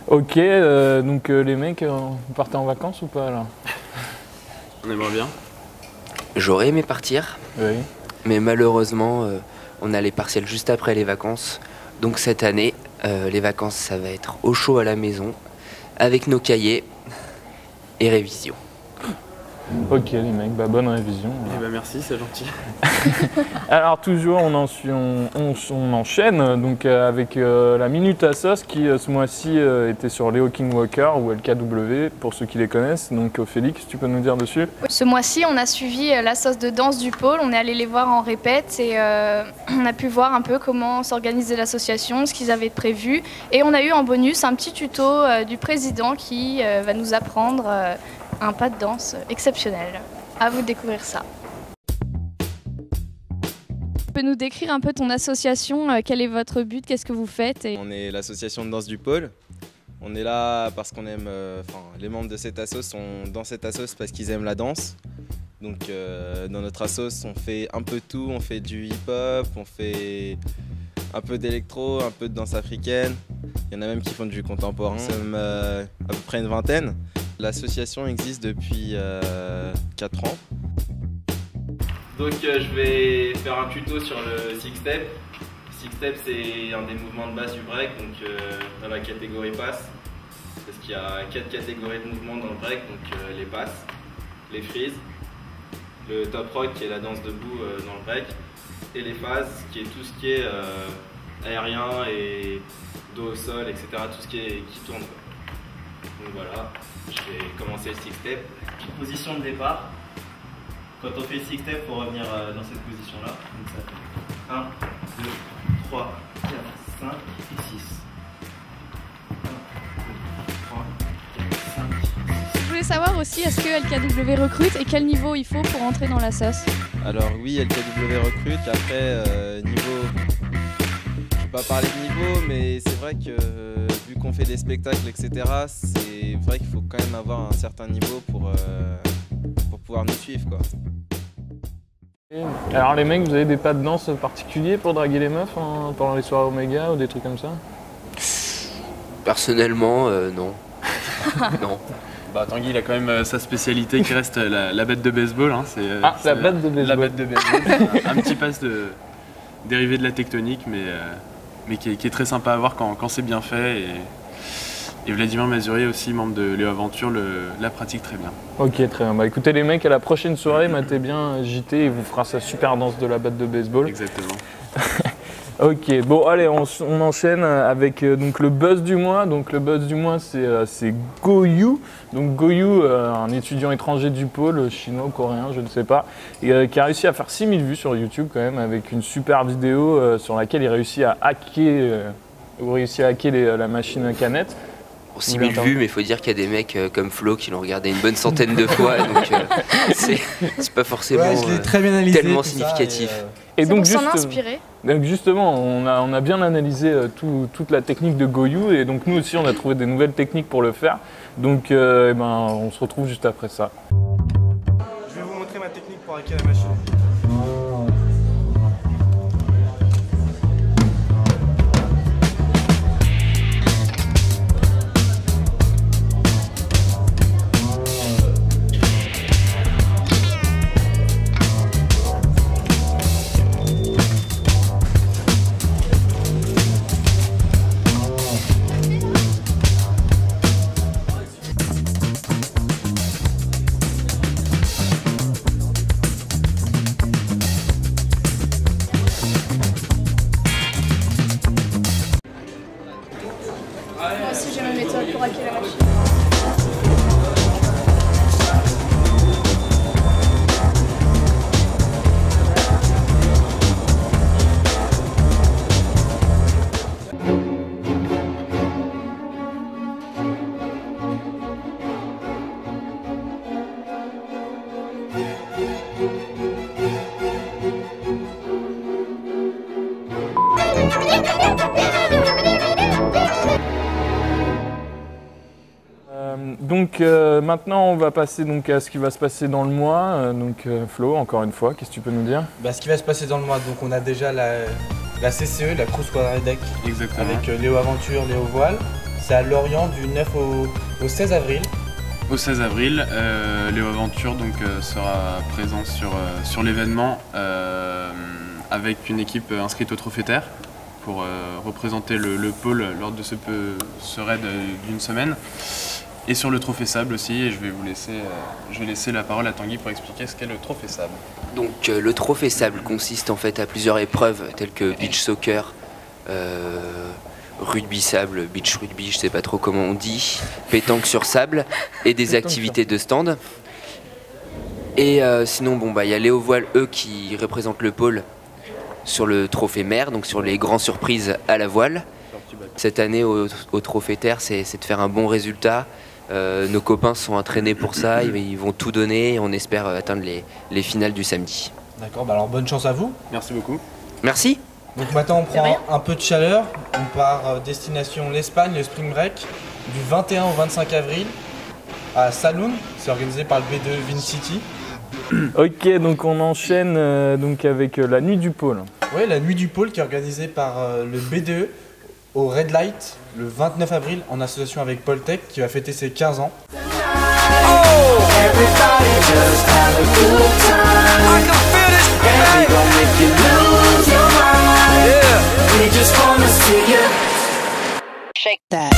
Ok, donc les mecs, vous partez en vacances ou pas là? On aimerait bien. J'aurais aimé partir, Oui. mais malheureusement, on a les partiels juste après les vacances. Donc cette année, les vacances, ça va être au chaud à la maison, avec nos cahiers et révision. Ok les mecs, bah bonne révision. Eh ben merci, c'est gentil. Alors toujours on enchaîne donc avec la Minute à Sauce qui ce mois-ci était sur Leo King Walker ou LKW pour ceux qui les connaissent. Donc Félix, tu peux nous dire dessus? Ce mois-ci, on a suivi la sauce de danse du pôle, on est allé les voir en répète et on a pu voir un peu comment s'organisait l'association, ce qu'ils avaient prévu. Et on a eu en bonus un petit tuto du président qui va nous apprendre un pas de danse exceptionnel. À vous de découvrir ça. Tu peux nous décrire un peu ton association, quel est votre but, qu'est-ce que vous faites On est l'association de danse du pôle. On est là parce qu'on aime, les membres de cette asso sont dans cette asso parce qu'ils aiment la danse. Donc dans notre asso, on fait un peu de tout, on fait du hip-hop, on fait un peu d'électro, un peu de danse africaine. Il y en a même qui font du contemporain. Nous sommes à peu près une vingtaine. L'association existe depuis 4 ans. Donc je vais faire un tuto sur le six step. Six step c'est un des mouvements de base du break, donc dans la catégorie passe. Parce qu'il y a 4 catégories de mouvements dans le break, donc les passes, les freeze, le top rock qui est la danse debout dans le break, et les phases qui est tout ce qui est aérien et dos au sol, etc. Tout ce qui tourne. Donc voilà, je vais commencer le six step. Position de départ. Quand on fait le six step, il faut revenir dans cette position-là. Donc ça fait 1, 2, 3, 4, 5 et 6. 1, 2, 3, 4, 5, 6. Je voulais savoir aussi, est-ce que LKW recrute et quel niveau il faut pour entrer dans la sauce? Alors oui, LKW recrute. Après, niveau... Je ne vais pas parler de niveau, mais c'est vrai que vu qu'on fait des spectacles, etc., c'est vrai qu'il faut quand même avoir un certain niveau pour pouvoir nous suivre, quoi. Alors les mecs, vous avez des pas de danse particuliers pour draguer les meufs pendant les soirées Oméga ou des trucs comme ça? Personnellement, non. Non. Bah Tanguy il a quand même sa spécialité qui reste la batte de baseball. Hein. La batte de baseball. La batte de baseball. Un petit passe dérivé de la tectonique, mais qui est très sympa à voir quand c'est bien fait. Et Vladimir Mazurier aussi, membre de Léo Aventure, la pratique très bien. Ok, très bien. Bah écoutez les mecs, à la prochaine soirée, matez bien JT, il vous fera sa super danse de la batte de baseball. Exactement. Ok, bon allez, on enchaîne avec donc le buzz du mois. Donc le buzz du mois c'est Goyu. Donc Goyu, un étudiant étranger du pôle, chinois ou coréen, je ne sais pas, et, qui a réussi à faire 6000 vues sur YouTube quand même, avec une super vidéo sur laquelle il réussit à hacker, la machine à canette. 6000 vues, mais il faut dire qu'il y a des mecs comme Flo qui l'ont regardé une bonne centaine de fois, donc c'est pas forcément très bien analysé, tellement significatif. Et donc s'en inspirer. Donc justement, on a bien analysé toute la technique de Goyu, et donc nous aussi on a trouvé des nouvelles techniques pour le faire. Donc on se retrouve juste après ça. Je vais vous montrer ma technique pour hacker la machine. Moi aussi j'ai ma méthode pour hacker la machine. Donc maintenant on va passer donc à ce qui va se passer dans le mois. Flo, encore une fois, qu'est-ce que tu peux nous dire? Ce qui va se passer dans le mois, donc on a déjà la CCE, la Crew Squad Deck, Exactement. avec Léo Aventure, Léo Voile. C'est à Lorient du 9 au 16 avril. Au 16 avril, Léo Aventure donc, sera présent sur l'événement avec une équipe inscrite au Trophée Terre pour représenter le pôle lors de ce raid d'une semaine. Et sur le Trophée Sable aussi, et je vais laisser la parole à Tanguy pour expliquer ce qu'est le Trophée Sable. Donc le Trophée Sable consiste en fait à plusieurs épreuves telles que beach soccer, rugby sable, beach rugby, je sais pas trop comment on dit, pétanque sur sable et des activités de stand. Et sinon bon bah il y a Léo Voile eux qui représentent le pôle sur le Trophée Mer, donc sur les grandes surprises à la voile. Cette année au Trophée Terre c'est de faire un bon résultat. Nos copains sont entraînés pour ça, ils vont tout donner et on espère atteindre les finales du samedi. D'accord, bah alors bonne chance à vous. Merci beaucoup. Merci. Donc maintenant on prend un peu de chaleur, on part destination l'Espagne, le Spring Break, du 21 au 25 avril à Saloon, c'est organisé par le B2 Vin City. Ok, donc on enchaîne donc avec la nuit du pôle. Oui, la nuit du pôle qui est organisée par le B2 au Red Light le 29 avril en association avec Poltech qui va fêter ses 15 ans. Shake that.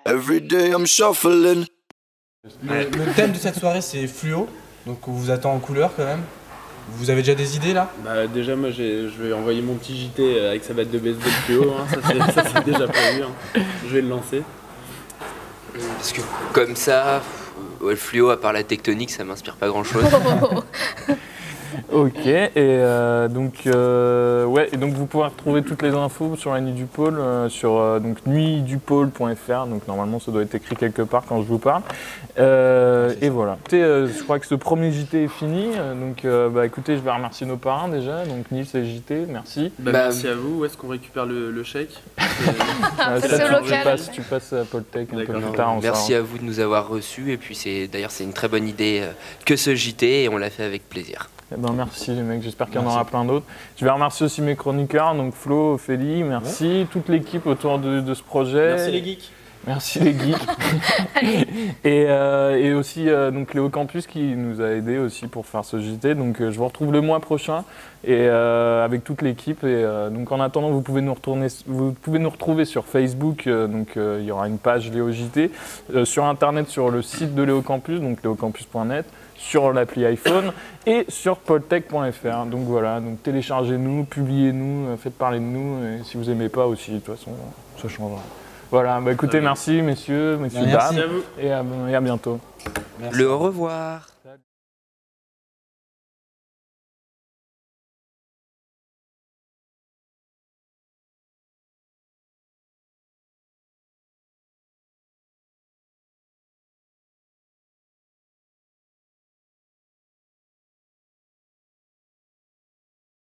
Every day I'm shuffling. Le thème de cette soirée c'est fluo, donc on vous attend en couleur quand même. Vous avez déjà des idées là? Bah, déjà moi je vais envoyer mon petit JT avec sa batte de baseball plus haut, hein. ça c'est déjà prévu, hein. Je vais le lancer. Parce que comme ça, le fluo à part la tectonique ça m'inspire pas grand chose. Ok, et donc vous pourrez retrouver toutes les infos sur la nuit du pôle sur donc nuitdupôle.fr. Donc normalement ça doit être écrit quelque part quand je vous parle. Et voilà. Écoutez, je crois que ce premier JT est fini. Donc écoutez, je vais remercier nos parrains déjà. Donc Nils et JT, merci. Merci à vous. Où est-ce qu'on récupère le chèque? Tu passes à Poltech un peu plus tard. Merci à vous de nous avoir reçus. Et puis c'est une très bonne idée que ce JT et on l'a fait avec plaisir. Eh ben merci les mecs, j'espère qu'il y en aura plein d'autres. Je vais remercier aussi mes chroniqueurs, donc Flo, Ophélie, merci, toute l'équipe autour de ce projet. Merci les geeks. Merci les geeks. et aussi donc Léo Campus qui nous a aidés aussi pour faire ce JT. Donc je vous retrouve le mois prochain et avec toute l'équipe. Et donc en attendant, vous pouvez nous retrouver sur Facebook. Donc il y aura une page Léo JT, sur internet sur le site de Léo Campus, donc leocampus.net, sur l'appli iPhone et sur poltech.fr. Donc voilà, donc téléchargez-nous, publiez-nous, faites parler de nous. Et si vous aimez pas aussi, de toute façon, ça changera. Voilà, écoutez, merci messieurs, dames, merci à vous. Et à bientôt. Merci. Le au revoir.